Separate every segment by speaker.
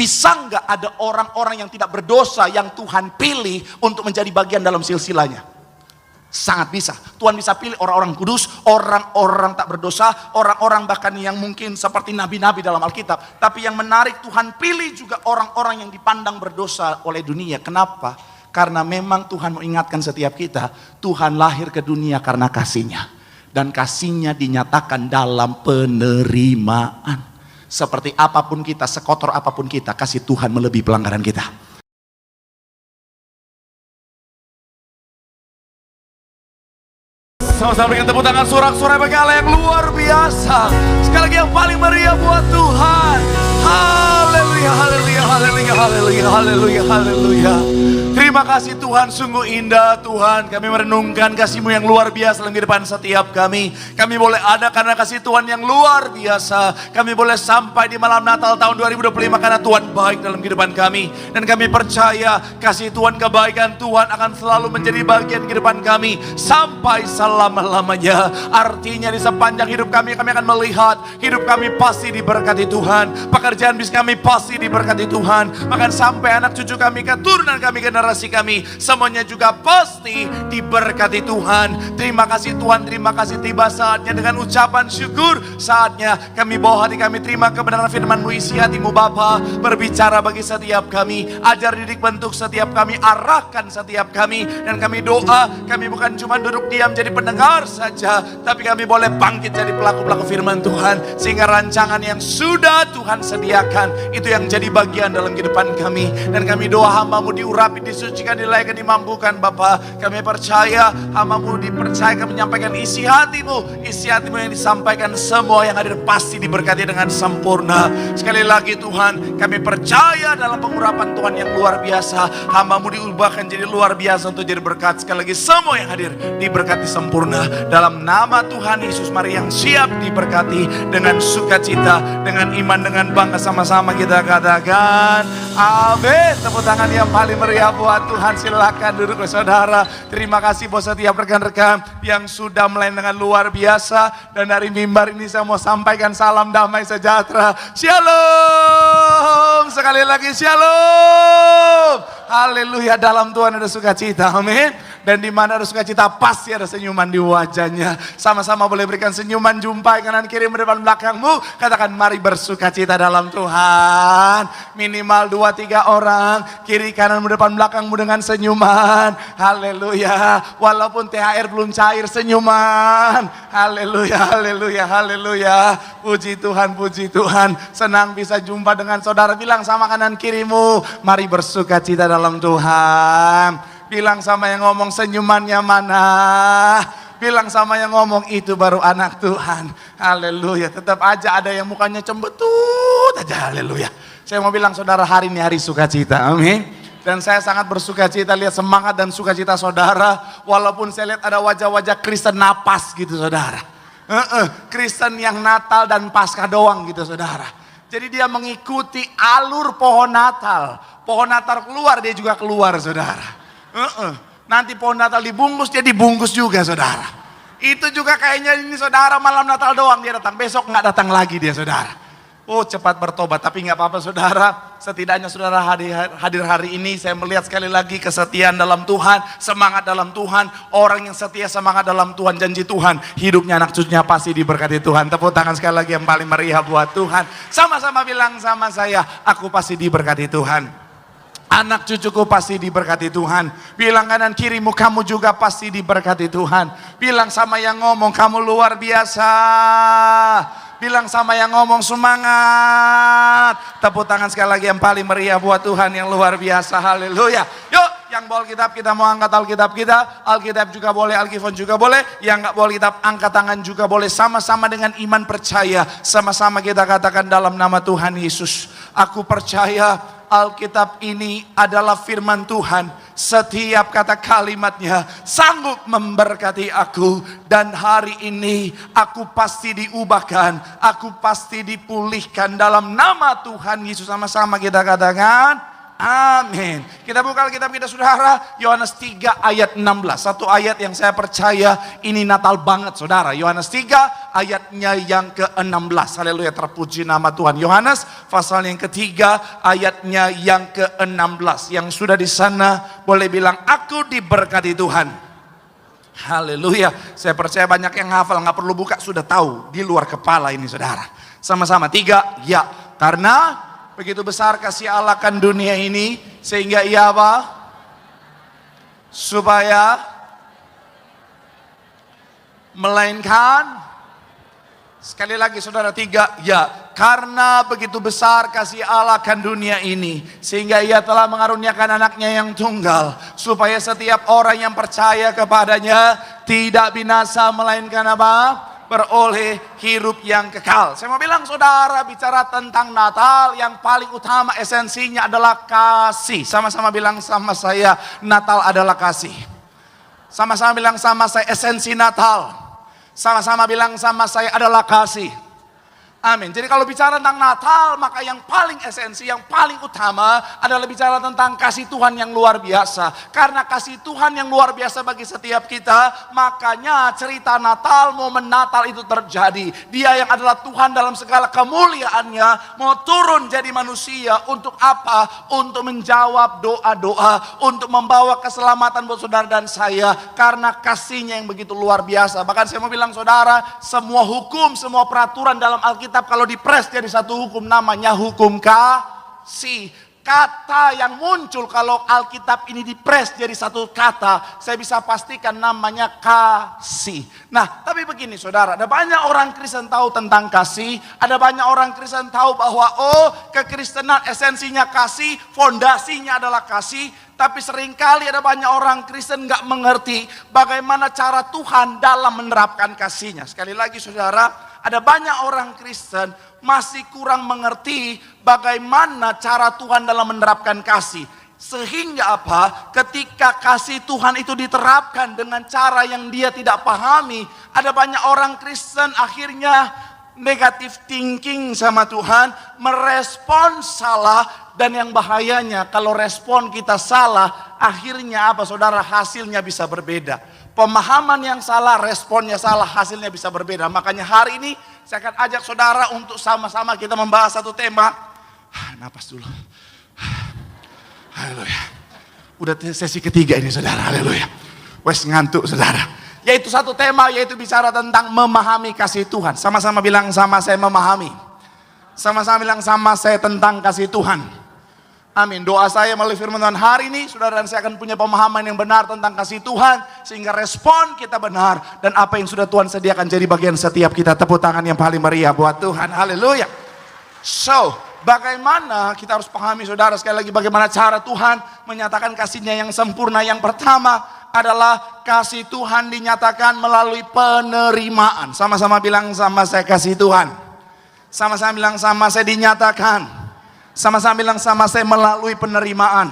Speaker 1: Bisa nggak ada orang-orang yang tidak berdosa yang Tuhan pilih untuk menjadi bagian dalam silsilahnya? Sangat bisa. Tuhan bisa pilih orang-orang kudus, orang-orang tak berdosa, orang-orang bahkan yang mungkin seperti nabi-nabi dalam Alkitab. Tapi yang menarik, Tuhan pilih juga orang-orang yang dipandang berdosa oleh dunia. Kenapa? Karena memang Tuhan mengingatkan setiap kita, Tuhan lahir ke dunia karena kasih-Nya. Dan kasih-Nya dinyatakan dalam penerimaan. Seperti apapun kita, sekotor apapun kita, kasih Tuhan melebihi pelanggaran kita. Sama-sama berikan tepuk tangan sorak-sorai bagi Allah yang luar biasa. Sekali lagi yang paling meriah buat Tuhan. Haleluya, haleluya, haleluya, haleluya, haleluya, haleluya. Terima kasih Tuhan, sungguh indah Tuhan. Kami merenungkan kasih-Mu yang luar biasa dalam kehidupan setiap kami. Kami boleh ada karena kasih Tuhan yang luar biasa. Kami boleh sampai di malam Natal tahun 2025 karena Tuhan baik dalam kehidupan kami. Dan kami percaya kasih Tuhan, kebaikan Tuhan akan selalu menjadi bagian kehidupan kami sampai selama-lamanya. Artinya di sepanjang hidup kami akan melihat hidup kami pasti diberkati Tuhan. Pekerjaan bisnis kami pasti diberkati Tuhan. Bahkan sampai anak cucu kami, keturunan kami, generasi kami, semuanya juga pasti diberkati Tuhan. Terima kasih Tuhan, terima kasih. Tiba saatnya dengan ucapan syukur, saatnya kami bawa hati kami terima kebenaran firman-Mu. Isi hati-Mu Bapa, berbicara bagi setiap kami, ajar didik bentuk setiap kami, arahkan setiap kami. Dan kami doa, kami bukan cuma duduk diam jadi pendengar saja, tapi kami boleh bangkit jadi pelaku-pelaku firman Tuhan. Sehingga rancangan yang sudah Tuhan sediakan, itu yang jadi bagian dalam kehidupan kami. Dan kami doa hamba-Mu diurapi, disucikan, dilayakkan, dimampukan Bapa. Kami percaya hamba-Mu dipercayakan menyampaikan isi hati-Mu. Isi hati-Mu yang disampaikan, semua yang hadir pasti diberkati dengan sempurna. Sekali lagi Tuhan, kami percaya dalam pengurapan Tuhan yang luar biasa. Hamba-Mu diubahkan jadi luar biasa untuk jadi berkat. Sekali lagi semua yang hadir diberkati sempurna. Dalam nama Tuhan Yesus, mari yang siap diberkati dengan sukacita, dengan iman, dengan bangga, sama-sama kita katakan amin. Tepuk tangan yang paling meriah buat Tuhan. Silakan duduk saudara. Terima kasih buat setiap rekan-rekan yang sudah melayani dengan luar biasa. Dan dari mimbar ini saya mau sampaikan salam damai sejahtera. Shalom. Sekali lagi shalom. Haleluya, dalam Tuhan ada sukacita. Amin. Dan di mana ada sukacita pasti ada senyuman di wajahnya. Sama-sama boleh berikan senyuman, jumpai kanan kiri depan belakangmu. Katakan mari bersukacita dalam Tuhan. Minimal 2-3 orang, kiri kanan depan belakangmu dengan senyuman. Haleluya. Walaupun THR belum cair, senyuman. Haleluya, haleluya, haleluya. Puji Tuhan, puji Tuhan. Senang bisa jumpa dengan saudara. Bilang sama kanan kirimu, mari bersukacita dalam Tuhan. Bilang sama yang ngomong senyumannya mana. Bilang sama yang ngomong itu baru anak Tuhan. Haleluya. Tetap aja ada yang mukanya cembetut aja. Haleluya. Saya mau bilang saudara, hari ini hari sukacita. Amin. Dan saya sangat bersukacita lihat semangat dan sukacita saudara. Walaupun saya lihat ada wajah-wajah Kristen napas gitu saudara. Kristen yang Natal dan Paskah doang gitu saudara. Jadi dia mengikuti alur pohon Natal. Pohon Natal keluar, dia juga keluar saudara. Nanti pohon Natal dibungkus, dia dibungkus juga saudara. Itu juga kayaknya ini saudara malam Natal doang dia datang, besok nggak datang lagi dia saudara. Oh cepat bertobat, tapi nggak apa-apa saudara. Setidaknya saudara hadir hari ini, saya melihat sekali lagi kesetiaan dalam Tuhan, semangat dalam Tuhan. Orang yang setia, semangat dalam Tuhan, janji Tuhan, hidupnya anak cucunya pasti diberkati Tuhan. Tepuk tangan sekali lagi yang paling meriah buat Tuhan. Sama-sama bilang sama saya, aku pasti diberkati Tuhan. Anak cucuku pasti diberkati Tuhan. Bilang kanan kirimu, kamu juga pasti diberkati Tuhan. Bilang sama yang ngomong, kamu luar biasa. Bilang sama yang ngomong, semangat. Tepuk tangan sekali lagi yang paling meriah buat Tuhan yang luar biasa. Haleluya. Yuk, yang bawa Alkitab kita mau angkat Alkitab kita. Alkitab juga boleh, Alkifon juga boleh. Yang nggak bawa Alkitab angkat tangan juga boleh. Sama-sama dengan iman percaya. Sama-sama kita katakan dalam nama Tuhan Yesus. Aku percaya Alkitab ini adalah firman Tuhan. Setiap kata kalimatnya sanggup memberkati aku. Dan hari ini aku pasti diubahkan. Aku pasti dipulihkan dalam nama Tuhan Yesus. Sama-sama kita katakan Amin. Kita buka Alkitab kita saudara, Yohanes 3 ayat 16. Satu ayat yang saya percaya ini Natal banget saudara. Yohanes 3 ayatnya yang ke-16. Haleluya, terpuji nama Tuhan. Yohanes pasal yang ketiga ayatnya yang ke-16. Yang sudah di sana boleh bilang, aku diberkati Tuhan. Haleluya. Saya percaya banyak yang hafal, nggak perlu buka, sudah tahu di luar kepala ini saudara. Sama-sama 3, ya. Karena begitu besar kasih Allah akan dunia ini, sehingga ia apa? Supaya melainkan, sekali lagi saudara 3, ya. Karena begitu besar kasih Allah akan dunia ini, sehingga ia telah mengaruniakan anaknya yang tunggal, supaya setiap orang yang percaya kepadanya tidak binasa, melainkan apa? Beroleh hidup yang kekal. Saya mau bilang saudara, bicara tentang Natal, yang paling utama esensinya adalah kasih. Sama-sama bilang sama saya, Natal adalah kasih. Sama-sama bilang sama saya, esensi Natal. Sama-sama bilang sama saya, adalah kasih. Amin. Jadi kalau bicara tentang Natal, maka yang paling esensi, yang paling utama adalah bicara tentang kasih Tuhan yang luar biasa. Karena kasih Tuhan yang luar biasa bagi setiap kita, makanya cerita Natal, momen Natal itu terjadi. Dia yang adalah Tuhan dalam segala kemuliaannya, mau turun jadi manusia untuk apa? Untuk menjawab doa-doa, untuk membawa keselamatan buat saudara dan saya. Karena kasihnya yang begitu luar biasa. Bahkan saya mau bilang saudara, semua hukum, semua peraturan dalam Alkitab, kalau dipres jadi satu hukum, namanya hukum kasih. Kata yang muncul kalau Alkitab ini dipres jadi satu kata, saya bisa pastikan namanya kasih. Nah, tapi begini saudara, ada banyak orang Kristen tahu tentang kasih, ada banyak orang Kristen tahu bahwa kekristenan esensinya kasih, fondasinya adalah kasih. Tapi seringkali ada banyak orang Kristen gak mengerti bagaimana cara Tuhan dalam menerapkan kasihnya. Sekali lagi saudara, ada banyak orang Kristen masih kurang mengerti bagaimana cara Tuhan dalam menerapkan kasih. Sehingga apa? Ketika kasih Tuhan itu diterapkan dengan cara yang dia tidak pahami, ada banyak orang Kristen akhirnya negative thinking sama Tuhan, merespon salah. Dan yang bahayanya kalau respon kita salah, akhirnya apa saudara? Hasilnya bisa berbeda. Pemahaman yang salah, responnya salah, hasilnya bisa berbeda. Makanya hari ini saya akan ajak saudara untuk sama-sama kita membahas satu tema. Napas dulu. Haleluya. Udah sesi ketiga ini saudara, haleluya. Wes ngantuk saudara. Yaitu satu tema, yaitu bicara tentang memahami kasih Tuhan. Sama-sama bilang sama saya, memahami. Sama-sama bilang sama saya, tentang kasih Tuhan. Amin. Doa saya melalui firman Tuhan hari ini, saudara dan saya akan punya pemahaman yang benar tentang kasih Tuhan, sehingga respon kita benar, dan apa yang sudah Tuhan sediakan jadi bagian setiap kita. Tepuk tangan yang paling meriah buat Tuhan. Haleluya. So, bagaimana kita harus pahami saudara, sekali lagi bagaimana cara Tuhan menyatakan kasihnya yang sempurna. Yang pertama adalah kasih Tuhan dinyatakan melalui penerimaan. Sama-sama bilang sama saya, kasih Tuhan. Sama-sama bilang sama saya, dinyatakan. Sama-sama bilang sama saya, melalui penerimaan.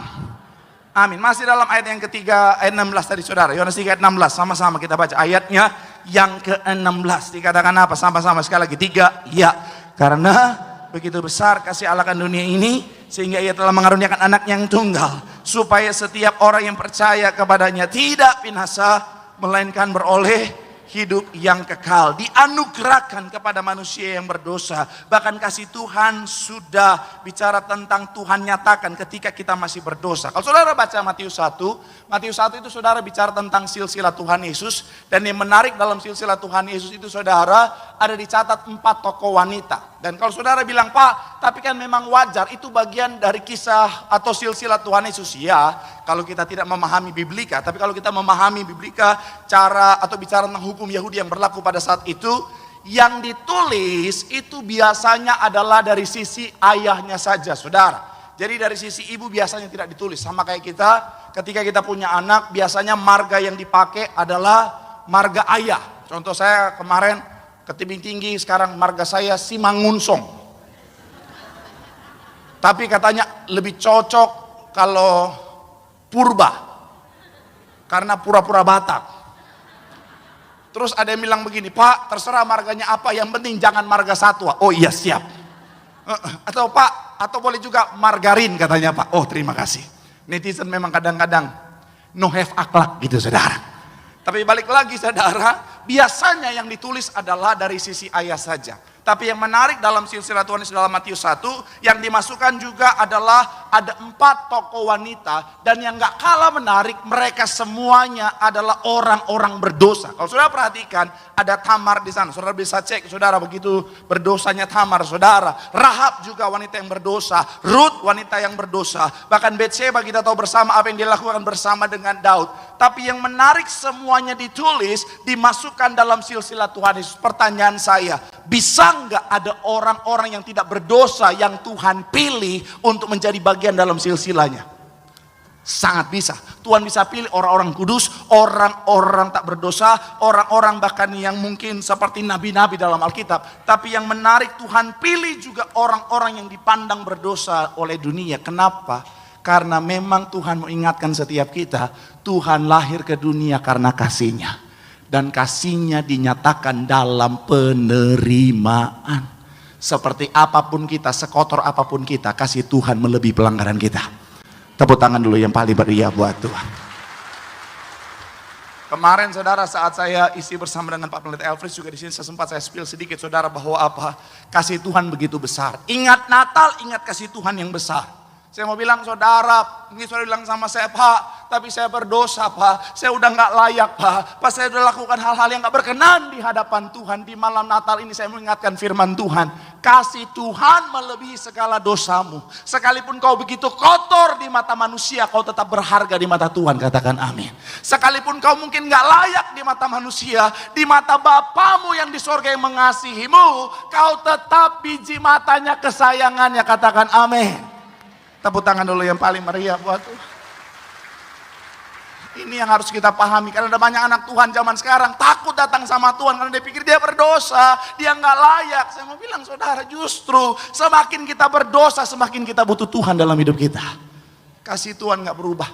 Speaker 1: Amin. Masih dalam ayat yang ketiga, ayat 16 tadi saudara. Yohanes 3 ayat 16. Sama-sama kita baca ayatnya yang ke-16. Dikatakan apa? Sama-sama sekali lagi. 3, ya. Karena begitu besar kasih Allah akan dunia ini, sehingga ia telah mengaruniakan anak yang tunggal, supaya setiap orang yang percaya kepadanya tidak binasa, melainkan beroleh hidup yang kekal. Dianugerahkan kepada manusia yang berdosa. Bahkan kasih Tuhan sudah bicara tentang Tuhan nyatakan ketika kita masih berdosa. Kalau saudara baca Matius 1, Matius 1 itu saudara bicara tentang silsilah Tuhan Yesus. Dan yang menarik dalam silsilah Tuhan Yesus itu saudara, ada dicatat 4 tokoh wanita. Dan kalau saudara bilang, Pak, tapi kan memang wajar, itu bagian dari kisah atau silsilah Tuhan Yesus. Ya, kalau kita tidak memahami Biblika. Tapi kalau kita memahami Biblika, cara atau bicara tentang hukum Yahudi yang berlaku pada saat itu, yang ditulis itu biasanya adalah dari sisi ayahnya saja saudara. Jadi dari sisi ibu biasanya tidak ditulis. Sama kayak kita, ketika kita punya anak, biasanya marga yang dipakai adalah marga ayah. Contoh saya kemarin ke Tebing Tinggi, sekarang marga saya Simangunsong. Tapi katanya lebih cocok kalau Purba, karena pura-pura Batak. Terus ada yang bilang begini, Pak terserah marganya apa, yang penting jangan marga satwa. Oh iya siap. Atau Pak, atau boleh juga margarin katanya Pak. Oh terima kasih. Netizen memang kadang-kadang no have akhlak gitu saudara. Tapi balik lagi saudara, biasanya yang ditulis adalah dari sisi ayah saja. Tapi yang menarik dalam silsilah Tuhan Yesus dalam Matius 1, yang dimasukkan juga adalah ada 4 tokoh wanita. Dan yang gak kalah menarik, mereka semuanya adalah orang-orang berdosa. Kalau saudara perhatikan, ada Tamar di sana. Saudara bisa cek, saudara, begitu berdosanya Tamar, saudara. Rahab juga wanita yang berdosa. Ruth wanita yang berdosa. Bahkan Betsheba kita tahu bersama apa yang dilakukan bersama dengan Daud. Tapi yang menarik semuanya ditulis, dimasukkan dalam silsilah Tuhan Yesus. Pertanyaan saya, bisa nggak ada orang-orang yang tidak berdosa yang Tuhan pilih untuk menjadi bagian dalam silsilahnya? Sangat bisa. Tuhan bisa pilih orang-orang kudus, orang-orang tak berdosa, orang-orang bahkan yang mungkin seperti nabi-nabi dalam Alkitab. Tapi yang menarik, Tuhan pilih juga orang-orang yang dipandang berdosa oleh dunia. Kenapa? Karena memang Tuhan mengingatkan setiap kita, Tuhan lahir ke dunia karena kasih-Nya. Dan kasih-Nya dinyatakan dalam penerimaan. Seperti apapun kita, sekotor apapun kita, kasih Tuhan melebihi pelanggaran kita. Tepuk tangan dulu yang paling meriah buat Tuhan. Kemarin saudara, saat saya isi bersama dengan Pak Pendeta Elfris juga di sini, sempat saya spill sedikit saudara bahwa apa? Kasih Tuhan begitu besar. Ingat Natal, ingat kasih Tuhan yang besar. Saya mau bilang saudara, ini saudara bilang sama saya, Pak, tapi saya berdosa Pak, saya udah gak layak Pak, saya udah lakukan hal-hal yang gak berkenan di hadapan Tuhan. Di malam Natal ini saya mengingatkan firman Tuhan, kasih Tuhan melebihi segala dosamu. Sekalipun kau begitu kotor di mata manusia, kau tetap berharga di mata Tuhan, katakan amin. Sekalipun kau mungkin gak layak di mata manusia, di mata Bapamu yang di sorga yang mengasihimu, kau tetap biji matanya kesayangannya, katakan amin. Tepuk tangan dulu yang paling meriah buat Tuhan. Ini yang harus kita pahami. Karena ada banyak anak Tuhan zaman sekarang takut datang sama Tuhan. Karena dia pikir dia berdosa, dia nggak layak. Saya mau bilang saudara, justru semakin kita berdosa, semakin kita butuh Tuhan dalam hidup kita. Kasih Tuhan nggak berubah.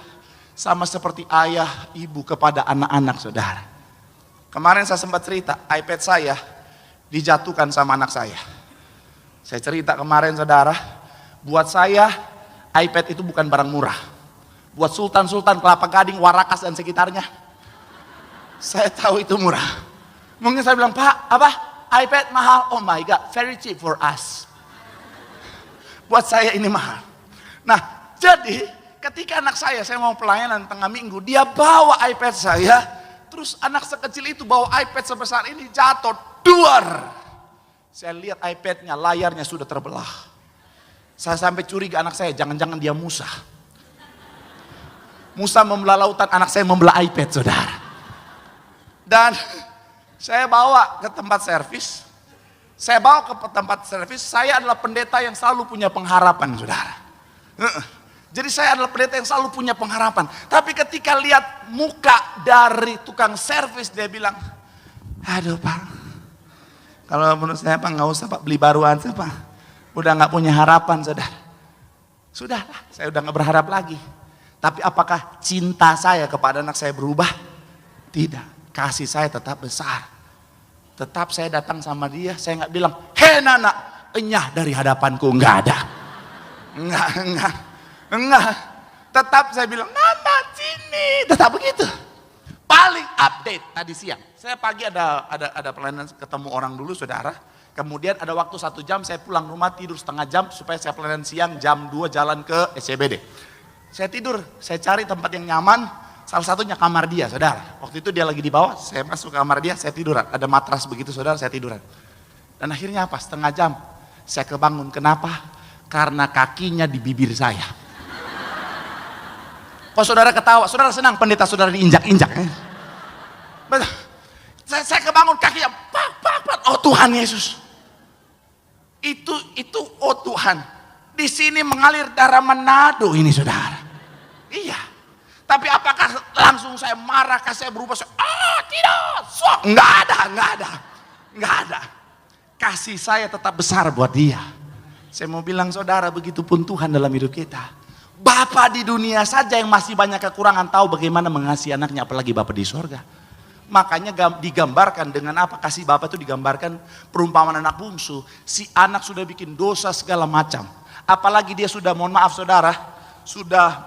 Speaker 1: Sama seperti ayah, ibu kepada anak-anak saudara. Kemarin saya sempat cerita, iPad saya dijatuhkan sama anak saya. Saya cerita kemarin saudara, buat saya iPad itu bukan barang murah. Buat sultan-sultan Kelapa Gading, Warakas dan sekitarnya, saya tahu itu murah. Mungkin saya bilang, Pak, apa? iPad mahal? Oh my God, very cheap for us. Buat saya ini mahal. Nah, jadi ketika anak saya mau pelayanan tengah minggu, dia bawa iPad saya, terus anak sekecil itu bawa iPad sebesar ini jatuh, duar. Saya lihat iPadnya, layarnya sudah terbelah. Saya sampai curiga anak saya, jangan-jangan dia Musa. Musa membelah lautan, anak saya membelah iPad saudara. Dan saya bawa ke tempat servis. Saya adalah pendeta yang selalu punya pengharapan saudara. Jadi saya adalah pendeta yang selalu punya pengharapan. Tapi ketika lihat muka dari tukang servis, dia bilang, aduh Pak, kalau menurut saya Pak nggak usah Pak, beli baruan saja Pak. Udah gak punya harapan saudara. Sudahlah, saya udah gak berharap lagi. Tapi apakah cinta saya kepada anak saya berubah? Tidak, kasih saya tetap besar. Tetap saya datang sama dia, saya gak bilang, hei Nana, enyah dari hadapanku, enggak ada. Enggak. Tetap saya bilang, Nana sini, tetap begitu. Paling update tadi siang. Saya pagi ada pelayanan ketemu orang dulu saudara. Kemudian ada waktu 1 jam saya pulang rumah tidur setengah jam supaya saya pelayanan siang jam 2 jalan ke SCBD. Saya tidur, saya cari tempat yang nyaman, salah satunya kamar dia saudara. Waktu itu dia lagi di bawah, saya masuk ke kamar dia, saya tiduran. Ada matras begitu saudara, saya tiduran. Dan akhirnya apa? Setengah jam saya kebangun. Kenapa? Karena kakinya di bibir saya. Kok saudara ketawa? Saudara senang pendeta saudara diinjak-injak. Saya kebangun kakinya, pak. Oh Tuhan Yesus. Itu oh Tuhan, di sini mengalir darah Manado ini saudara. Iya. Tapi apakah langsung saya marah, saya berubah? Tidak. Enggak ada. Kasih saya tetap besar buat dia. Saya mau bilang saudara, begitupun Tuhan dalam hidup kita. Bapa di dunia saja yang masih banyak kekurangan tahu bagaimana mengasihi anaknya, apalagi Bapa di sorga. Makanya digambarkan dengan apa? Kasih Bapa itu digambarkan perumpamaan anak bungsu. Si anak sudah bikin dosa segala macam. Apalagi dia sudah, mohon maaf saudara, sudah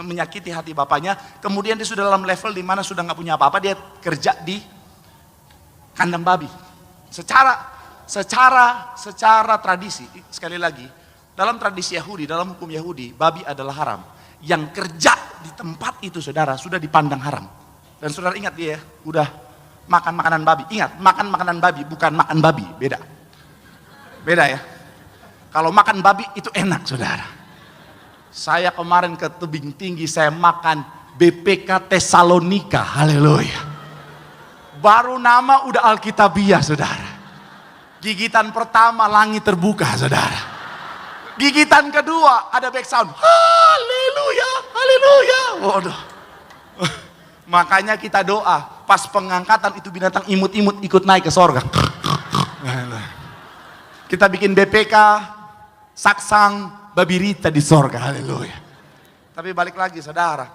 Speaker 1: menyakiti hati bapaknya, kemudian dia sudah dalam level di mana sudah nggak punya apa-apa, dia kerja di kandang babi. Secara tradisi, sekali lagi, dalam tradisi Yahudi, dalam hukum Yahudi, babi adalah haram. Yang kerja di tempat itu saudara sudah dipandang haram. Dan saudara ingat dia udah makan makanan babi. Ingat, makan makanan babi bukan makan babi, beda. Beda ya. Kalau makan babi itu enak saudara. Saya kemarin ke tebing tinggi, saya makan BPK Tesalonika, haleluya. Baru nama udah Alkitabiah saudara. Gigitan pertama langit terbuka saudara. Gigitan kedua ada back sound. Haleluya, haleluya. Waduh. Makanya kita doa, pas pengangkatan itu binatang imut-imut ikut naik ke sorga. Kita bikin BPK, saksang, babirita di sorga, haleluya. Tapi balik lagi saudara.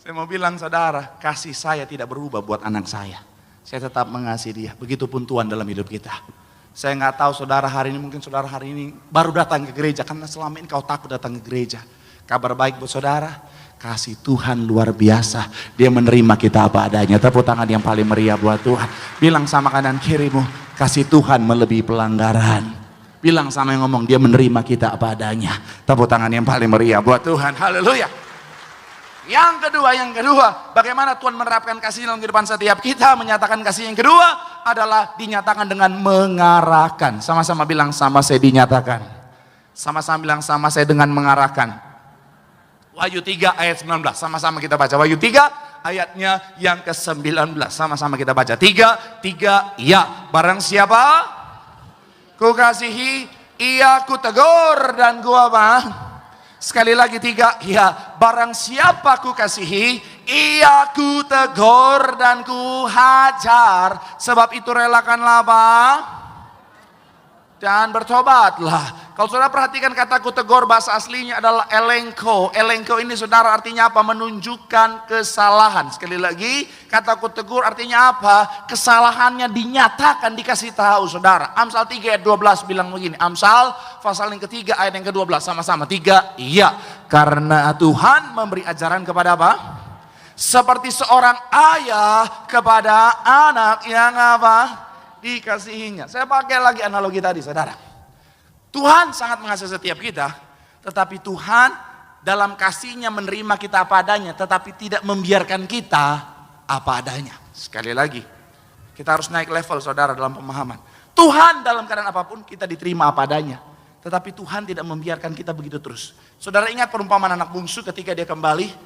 Speaker 1: Saya mau bilang saudara, kasih saya tidak berubah buat anak saya. Saya tetap mengasihi dia, begitupun Tuhan dalam hidup kita. Saya nggak tahu saudara hari ini, mungkin saudara hari ini baru datang ke gereja, karena selama ini kau takut datang ke gereja. Kabar baik buat saudara, kasih Tuhan luar biasa. Dia menerima kita apa adanya. Tepuk tangan yang paling meriah buat Tuhan. Bilang sama kanan kirimu, kasih Tuhan melebihi pelanggaran. Bilang sama yang ngomong, dia menerima kita apa adanya. Tepuk tangan yang paling meriah buat Tuhan. Haleluya. Yang kedua, bagaimana Tuhan menerapkan kasih dalam kehidupan setiap kita. Menyatakan kasih yang kedua adalah dinyatakan dengan mengarahkan. Sama-sama bilang, sama saya dinyatakan. Sama-sama bilang, sama saya dengan mengarahkan. Wahyu 3 ayat 19, sama-sama kita baca. Wahyu 3 ayatnya yang ke-19, sama-sama kita baca. 3, ya. Barang siapa ku kasihi, ia ku tegur dan ku apa? Sekali lagi 3, ya. Barang siapa ku kasihi, ia ku tegur dan ku hajar. Sebab itu relakanlah apa? Dan bertobatlah. Kalau saudara perhatikan kata ku tegur, bahasa aslinya adalah elenko. Elenko ini saudara artinya apa? Menunjukkan kesalahan. Sekali lagi, kata ku tegur artinya apa? Kesalahannya dinyatakan, dikasih tahu saudara. Amsal 3 ayat 12 bilang begini. Amsal pasal yang ketiga ayat yang ke-12, sama-sama 3, iya. Karena Tuhan memberi ajaran kepada apa? Seperti seorang ayah kepada anak yang apa? Dikasihinya. Saya pakai lagi analogi tadi saudara. Tuhan sangat mengasihi setiap kita, tetapi Tuhan dalam kasihnya menerima kita apa adanya, tetapi tidak membiarkan kita apa adanya. Sekali lagi, kita harus naik level saudara dalam pemahaman. Tuhan dalam keadaan apapun kita diterima apa adanya, tetapi Tuhan tidak membiarkan kita begitu terus. Saudara ingat perumpamaan anak bungsu ketika dia kembali,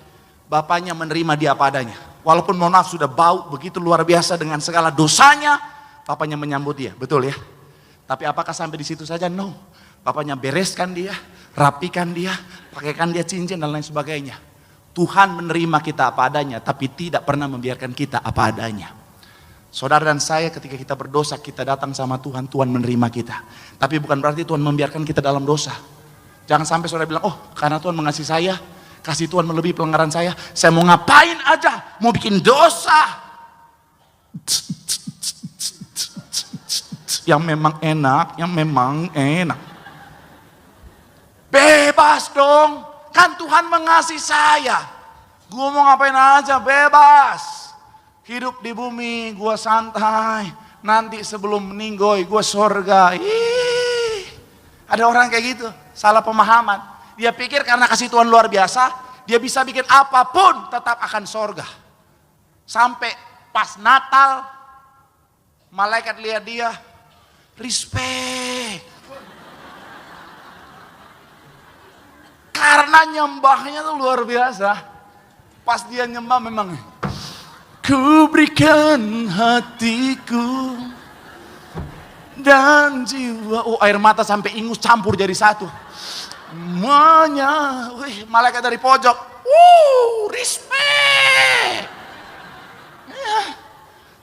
Speaker 1: bapaknya menerima dia apa adanya. Walaupun mohon maaf sudah bau begitu luar biasa dengan segala dosanya, bapaknya menyambut dia, betul ya? Tapi apakah sampai di situ saja? No. Bapaknya bereskan dia, rapikan dia, pakaikan dia cincin dan lain sebagainya. Tuhan menerima kita apa adanya, tapi tidak pernah membiarkan kita apa adanya. Saudara dan saya ketika kita berdosa, kita datang sama Tuhan, Tuhan menerima kita. Tapi bukan berarti Tuhan membiarkan kita dalam dosa. Jangan sampai saudara bilang, oh karena Tuhan mengasihi saya, kasih Tuhan melebihi pelanggaran saya mau ngapain aja, mau bikin dosa. Yang memang enak. Bebas dong, kan Tuhan mengasihi saya. Gue mau ngapain aja, bebas. Hidup di bumi, gue santai. Nanti sebelum meninggoy, gue sorga. Ada orang kayak gitu, salah pemahaman. Dia pikir karena kasih Tuhan luar biasa, dia bisa bikin apapun tetap akan sorga. Sampai pas Natal, malaikat lihat dia, respect. Karena nyembahnya tuh luar biasa. Pas dia nyembah memang, ku berikan hatiku dan jiwa. Oh air mata sampai ingus campur jadi satu. Semuanya, malaikat dari pojok, respect. Ya.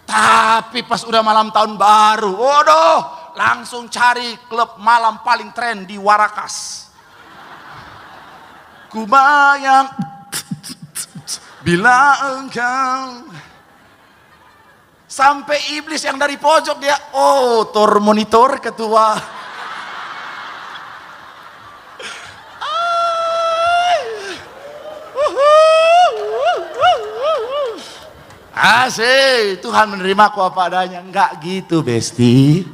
Speaker 1: Tapi pas udah malam tahun baru, waduh, langsung cari klub malam paling tren di Warakas. Ku bayang bila engkau, sampai iblis yang dari pojok dia, oh tor monitor ketua. Asik, Tuhan menerima aku apa adanya. Enggak gitu, Besti.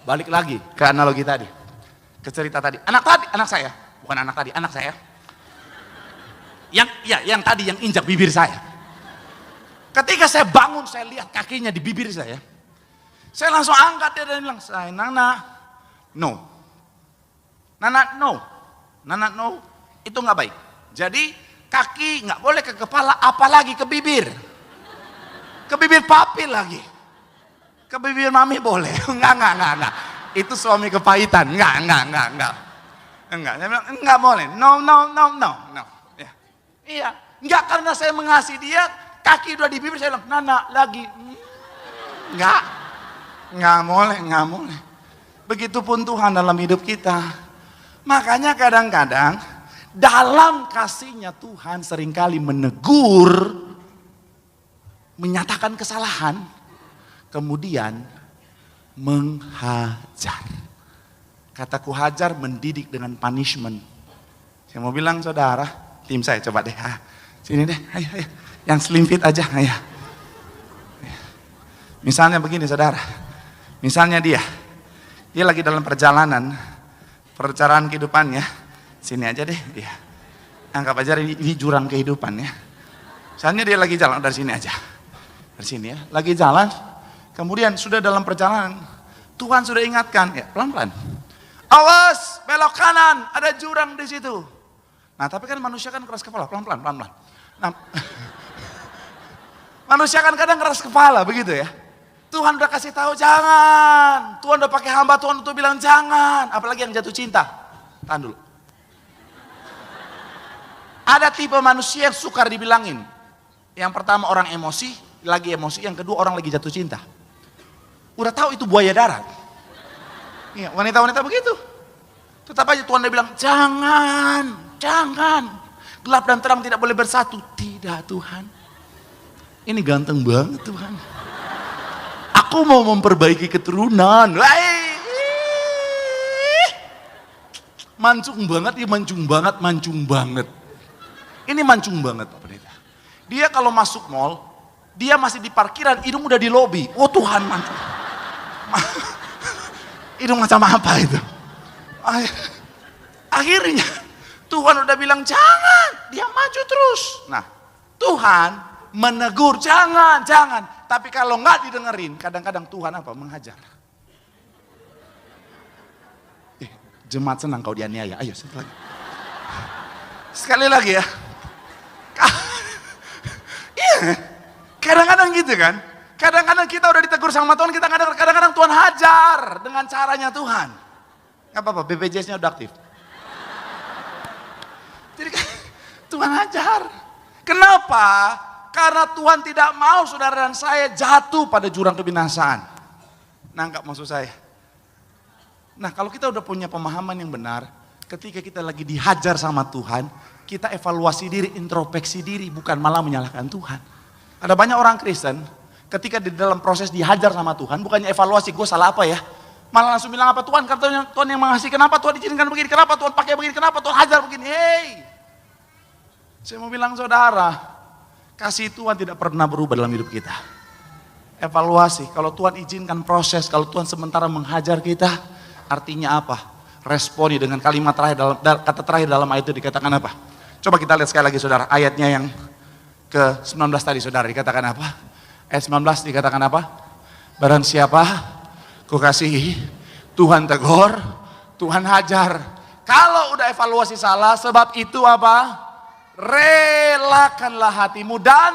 Speaker 1: Balik lagi ke analogi tadi. Ke cerita tadi. Anak saya. Bukan anak tadi, anak saya. Yang tadi yang injak bibir saya. Ketika saya bangun, saya lihat kakinya di bibir saya. Saya langsung angkat dia dan bilang, "Say, Nana, no. Nana, no. Nana, no. Itu nggak baik. Jadi kaki nggak boleh ke kepala, apalagi ke bibir. Ke bibir papi lagi. Ke bibir mami boleh. Enggak. Itu suami kepahitan. Enggak. Saya bilang, enggak boleh. No. Ya. Iya. Enggak, karena saya mengasihi dia, kaki udah di bibir, saya bilang, "Nana, lagi." Enggak boleh. Begitupun Tuhan dalam hidup kita. Makanya kadang-kadang dalam kasihnya Tuhan seringkali menegur, menyatakan kesalahan, kemudian menghajar. Kataku hajar mendidik dengan punishment. Saya mau bilang saudara, tim saya coba deh, sini deh, ayo. Yang slim fit aja, ayo. Misalnya begini saudara, misalnya dia lagi dalam perjalanan kehidupannya, sini aja deh, ya. Anggap aja ini jurang kehidupan ya. Misalnya dia lagi jalan dari sini aja, dari sini ya, lagi jalan, kemudian sudah dalam perjalanan, Tuhan sudah ingatkan, ya pelan-pelan. Awas, belok kanan, ada jurang di situ. Nah, tapi kan manusia kan keras kepala, pelan-pelan. Nah, manusia kan kadang keras kepala, begitu ya. Tuhan udah kasih tahu jangan. Tuhan udah pakai hamba Tuhan untuk bilang jangan. Apalagi yang jatuh cinta. Tahan dulu. Ada tipe manusia yang sukar dibilangin. Yang pertama orang emosi, lagi emosi. Yang kedua orang lagi jatuh cinta. Udah tahu itu buaya darat. Iya, wanita-wanita begitu. Tetap aja Tuhan dia bilang, jangan. Gelap dan terang tidak boleh bersatu. Tidak Tuhan. Ini ganteng banget Tuhan. Aku mau memperbaiki keturunan. Mancung banget. Ini mancung banget Pak Pendeta. Dia kalau masuk mall, dia masih di parkiran, hidung udah di lobi. Oh Tuhan, mancung. Hidung macam apa itu? Akhirnya Tuhan udah bilang jangan, dia maju terus. Nah, Tuhan menegur jangan. Tapi kalau nggak didengerin, kadang-kadang Tuhan apa? Menghajar. Jemaat senang kau dianiaya. Ayo sekali lagi ya. Iya, kadang-kadang gitu kan. Kadang-kadang kita udah ditegur sama Tuhan, kadang-kadang Tuhan hajar dengan caranya Tuhan. Gak apa-apa, BPJS-nya udah aktif. Jadi Tuhan hajar. Kenapa? Karena Tuhan tidak mau saudara dan saya jatuh pada jurang kebinasaan. Nangkap maksud saya? Nah, kalau kita udah punya pemahaman yang benar, ketika kita lagi dihajar sama Tuhan, kita evaluasi diri, introspeksi diri, bukan malah menyalahkan Tuhan. Ada banyak orang Kristen, ketika di dalam proses dihajar sama Tuhan, bukannya evaluasi, gue salah apa ya? Malah langsung bilang apa Tuhan, katanya Tuhan yang mengasihi, kenapa Tuhan izinkan begini, kenapa Tuhan pakai begini, kenapa Tuhan hajar begini, saya mau bilang saudara, kasih Tuhan tidak pernah berubah dalam hidup kita. Evaluasi, kalau Tuhan izinkan proses, kalau Tuhan sementara menghajar kita, artinya apa? Responi dengan kalimat terakhir, kata terakhir dalam ayat itu dikatakan apa? Coba kita lihat sekali lagi saudara, ayatnya yang ke-19 tadi saudara, dikatakan apa? Ayat 19 dikatakan apa? Barang siapa ku kasihi, Tuhan tegur, Tuhan hajar. Kalau udah evaluasi salah, sebab itu apa? Relakanlah hatimu dan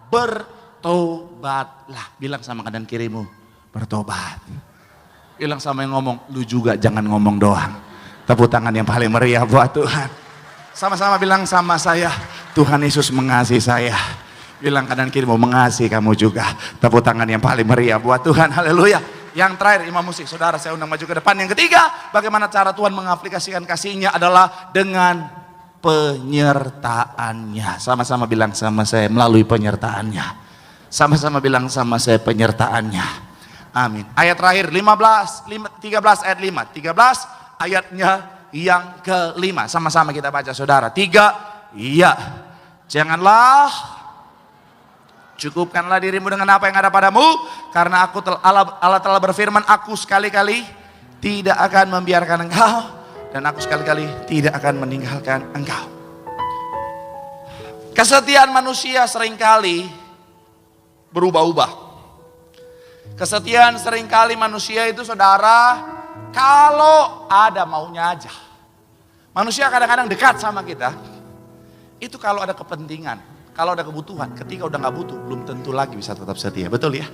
Speaker 1: bertobatlah. Bilang sama kanan kirimu, bertobat. Bilang sama yang ngomong, lu juga jangan ngomong doang. Tepuk tangan yang paling meriah buat Tuhan. Sama-sama bilang sama saya, Tuhan Yesus mengasihi saya. Bilang kanan kiri mau mengasihi kamu juga. Tepuk tangan yang paling meriah buat Tuhan. Haleluya. Yang terakhir imam musik. Saudara saya undang maju ke depan. Yang ketiga, bagaimana cara Tuhan mengaplikasikan kasihnya adalah dengan penyertaannya. Sama-sama bilang sama saya, melalui penyertaannya. Sama-sama bilang sama saya, penyertaannya. Amin. Ayat terakhir 13 ayat 5. 13 ayatnya yang ke-5. Sama-sama kita baca saudara. 3, iya. Janganlah Cukupkanlah dirimu dengan apa yang ada padamu, karena Allah telah berfirman, aku sekali-kali tidak akan membiarkan engkau, dan aku sekali-kali tidak akan meninggalkan engkau. Kesetiaan manusia seringkali berubah-ubah. Kesetiaan seringkali manusia itu, saudara, kalau ada maunya aja. Manusia kadang-kadang dekat sama kita, itu kalau ada kepentingan, kalau ada kebutuhan. Ketika udah gak butuh, belum tentu lagi bisa tetap setia, betul ya?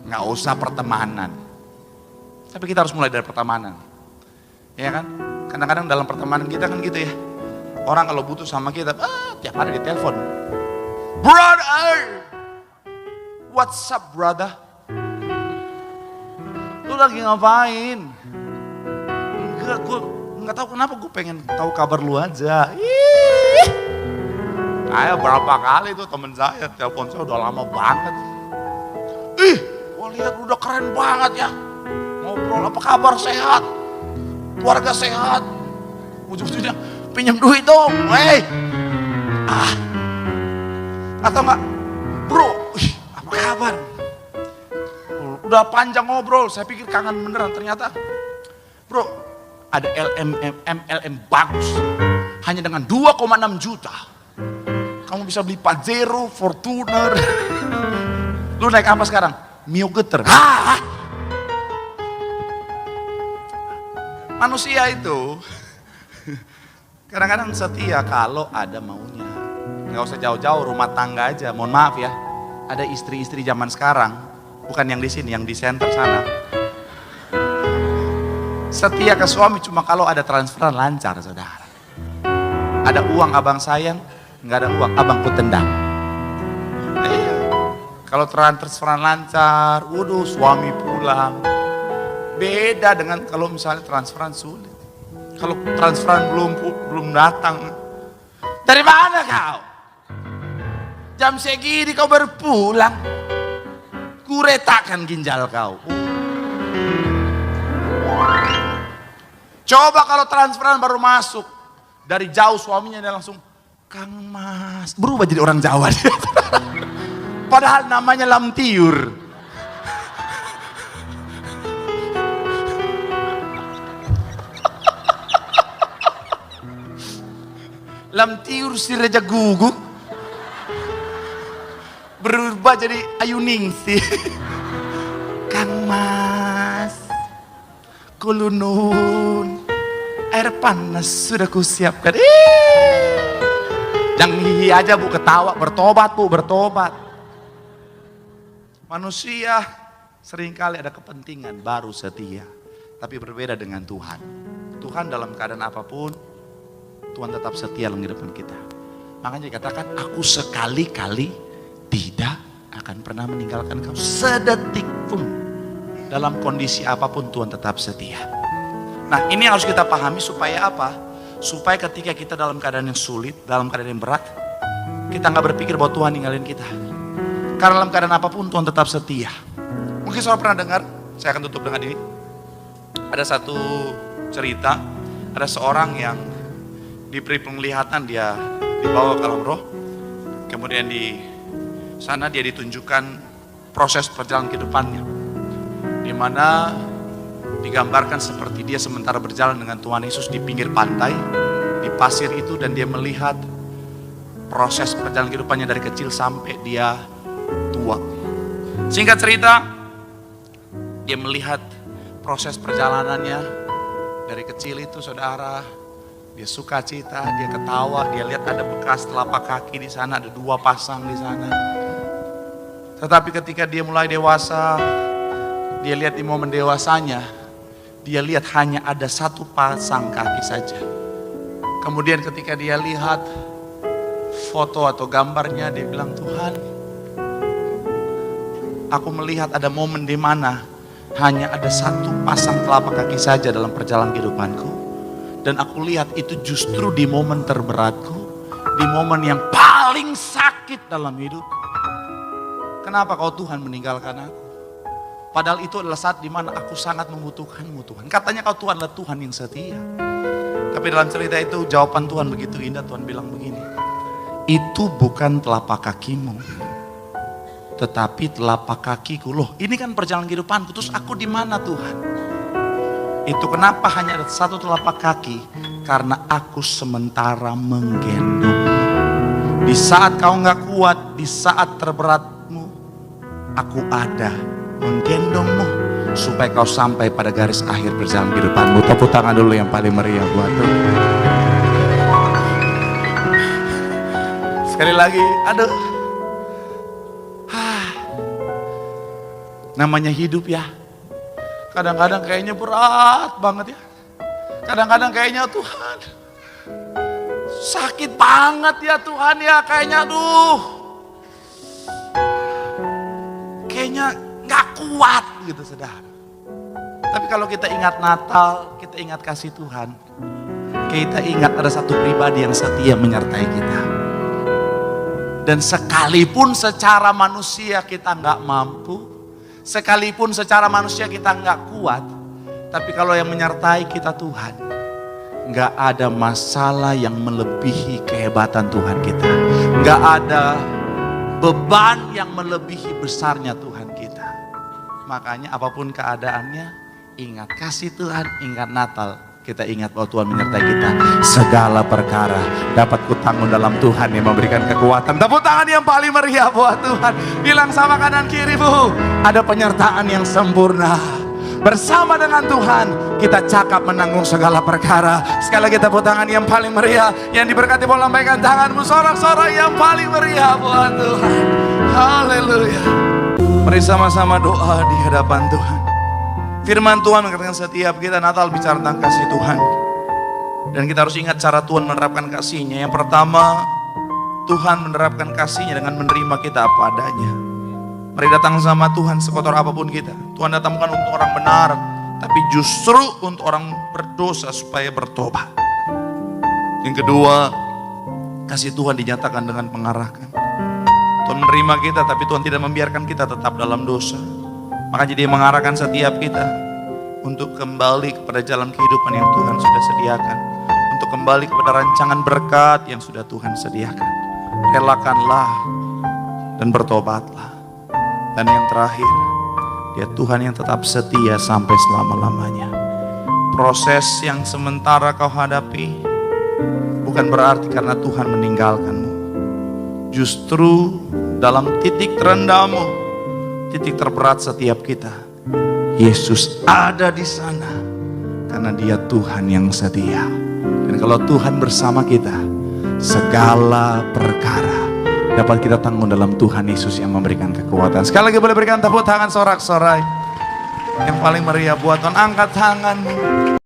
Speaker 1: Gak usah pertemanan. Tapi kita harus mulai dari pertemanan. Ya kan? Kadang-kadang dalam pertemanan kita kan gitu ya. Orang kalau butuh sama kita, tiap hari ditelepon. Brother! What's up, brother? Lu lagi ngapain? Enggak, gue nggak tahu kenapa, gue pengen tahu kabar lu aja. Kayak berapa kali tuh temen saya telepon saya udah lama banget. Gue lihat udah keren banget ya. Ngobrol, apa kabar, sehat? Keluarga sehat? Ujung-ujungnya pinjam duit dong. Atau enggak, bro, apa kabar? Udah panjang ngobrol, saya pikir kangen beneran, ternyata bro, ada MLM bagus, hanya dengan 2,6 juta. Kamu bisa beli Pajero, Fortuner. Lu naik apa sekarang? Mio Getter. Manusia itu kadang-kadang setia kalau ada maunya. Gak usah jauh-jauh, rumah tangga aja. Mohon maaf ya, ada istri-istri zaman sekarang, bukan yang di sini, yang di center sana. Setia ke suami cuma kalau ada transferan lancar, saudara. Ada uang abang sayang, nggak ada uang abang ku tendang. Kalau transferan lancar, waduh suami pulang. Beda dengan kalau misalnya transferan sulit. Kalau transferan belum datang, dari mana kau? Jam segini kau baru pulang. Ku retakkan ginjal kau. Coba kalau transferan baru masuk, dari jauh suaminya dia langsung, Kang Mas, berubah jadi orang Jawa. Padahal namanya Lamtiur. Lamtiur si Reja Gugu berubah jadi Ayu Ningsih. Kang Mas, kulunun, air panas sudah kusiapkan. Jangan hihi aja bu, ketawa, bertobat bu, bertobat. Manusia seringkali ada kepentingan baru setia, tapi berbeda dengan Tuhan. Tuhan dalam keadaan apapun, Tuhan tetap setia dalam kehidupan kita. Makanya dikatakan, aku sekali-kali tidak akan pernah meninggalkan kau sedetik pun. Dalam kondisi apapun Tuhan tetap setia. Nah ini harus kita pahami supaya apa? Supaya ketika kita dalam keadaan yang sulit, dalam keadaan yang berat, kita gak berpikir bahwa Tuhan ninggalin kita. Karena dalam keadaan apapun Tuhan tetap setia. Mungkin saudara pernah dengar, saya akan tutup dengan ini. Ada satu cerita, ada seorang yang diberi penglihatan, dia dibawa ke alam roh. Kemudian di sana dia ditunjukkan proses perjalanan kehidupannya, di mana digambarkan seperti dia sementara berjalan dengan Tuhan Yesus di pinggir pantai, di pasir itu, dan dia melihat proses perjalanan kehidupannya dari kecil sampai dia tua. Singkat cerita, dia melihat proses perjalanannya dari kecil itu, saudara. Dia sukacita, dia ketawa, dia lihat ada bekas telapak kaki di sana, ada 2 pasang di sana. Tetapi ketika dia mulai dewasa, dia lihat di momen dewasanya, dia lihat hanya ada 1 pasang kaki saja. Kemudian ketika dia lihat foto atau gambarnya, dia bilang, Tuhan, aku melihat ada momen di mana hanya ada 1 pasang telapak kaki saja dalam perjalanan kehidupanku. Dan aku lihat itu justru di momen terberatku, di momen yang paling sakit dalam hidup. Kenapa kau Tuhan meninggalkan aku? Padahal itu adalah saat dimana aku sangat membutuhkanmu Tuhan. Katanya kau Tuhan adalah Tuhan yang setia. Tapi dalam cerita itu jawaban Tuhan begitu indah. Tuhan bilang begini, itu bukan telapak kakimu, tetapi telapak kakiku. Loh, ini kan perjalanan kehidupanku, terus aku di mana Tuhan? Itu kenapa hanya ada satu telapak kaki? Karena aku sementara menggendongmu. Di saat kau nggak kuat, di saat terberatmu, aku ada menggendongmu supaya kau sampai pada garis akhir perjalanan kehidupanmu. Tepuk tangan dulu yang paling meriah buat Tuhan. Sekali lagi, aduh. Namanya hidup ya. Kadang-kadang kayaknya berat banget ya. Kadang-kadang kayaknya Tuhan sakit banget ya Tuhan ya. Kayaknya aduh. Kayaknya gak kuat gitu saudara. Tapi kalau kita ingat Natal, kita ingat kasih Tuhan. Kita ingat ada satu pribadi yang setia menyertai kita. Dan sekalipun secara manusia kita gak mampu, sekalipun secara manusia kita nggak kuat, tapi kalau yang menyertai kita Tuhan, nggak ada masalah yang melebihi kehebatan Tuhan kita. Nggak ada beban yang melebihi besarnya Tuhan kita. Makanya apapun keadaannya, ingat kasih Tuhan, ingat Natal. Kita ingat bahwa Tuhan menyertai kita. Segala perkara dapat kutanggung dalam Tuhan yang memberikan kekuatan. Tepuk tangan yang paling meriah buat Tuhan. Bilang sama kanan kirimu, ada penyertaan yang sempurna. Bersama dengan Tuhan, kita cakap menanggung segala perkara. Sekali lagi tepuk tangan yang paling meriah. Yang diberkati boleh lambaikan tanganmu, sorak-sorai yang paling meriah buat Tuhan. Haleluya. Mari sama-sama doa di hadapan Tuhan. Firman Tuhan mengatakan setiap kita Natal bicara tentang kasih Tuhan. Dan kita harus ingat cara Tuhan menerapkan kasihnya. Yang pertama, Tuhan menerapkan kasihnya dengan menerima kita apa adanya. Mari datang sama Tuhan sekotor apapun kita. Tuhan datang bukan untuk orang benar, tapi justru untuk orang berdosa supaya bertobat. Yang kedua, kasih Tuhan dinyatakan dengan mengarahkan. Tuhan menerima kita, tapi Tuhan tidak membiarkan kita tetap dalam dosa. Makanya dia mengarahkan setiap kita untuk kembali kepada jalan kehidupan yang Tuhan sudah sediakan. Untuk kembali kepada rancangan berkat yang sudah Tuhan sediakan. Relakanlah dan bertobatlah. Dan yang terakhir, dia Tuhan yang tetap setia sampai selama-lamanya. Proses yang sementara kau hadapi bukan berarti karena Tuhan meninggalkanmu. Justru dalam titik terendahmu, titik terberat setiap kita, Yesus ada di sana karena dia Tuhan yang setia. Dan kalau Tuhan bersama kita, segala perkara dapat kita tanggung dalam Tuhan Yesus yang memberikan kekuatan. Sekali lagi boleh berikan tepuk tangan sorak-sorai yang paling meriah buat Tuhan. Angkat tanganmu.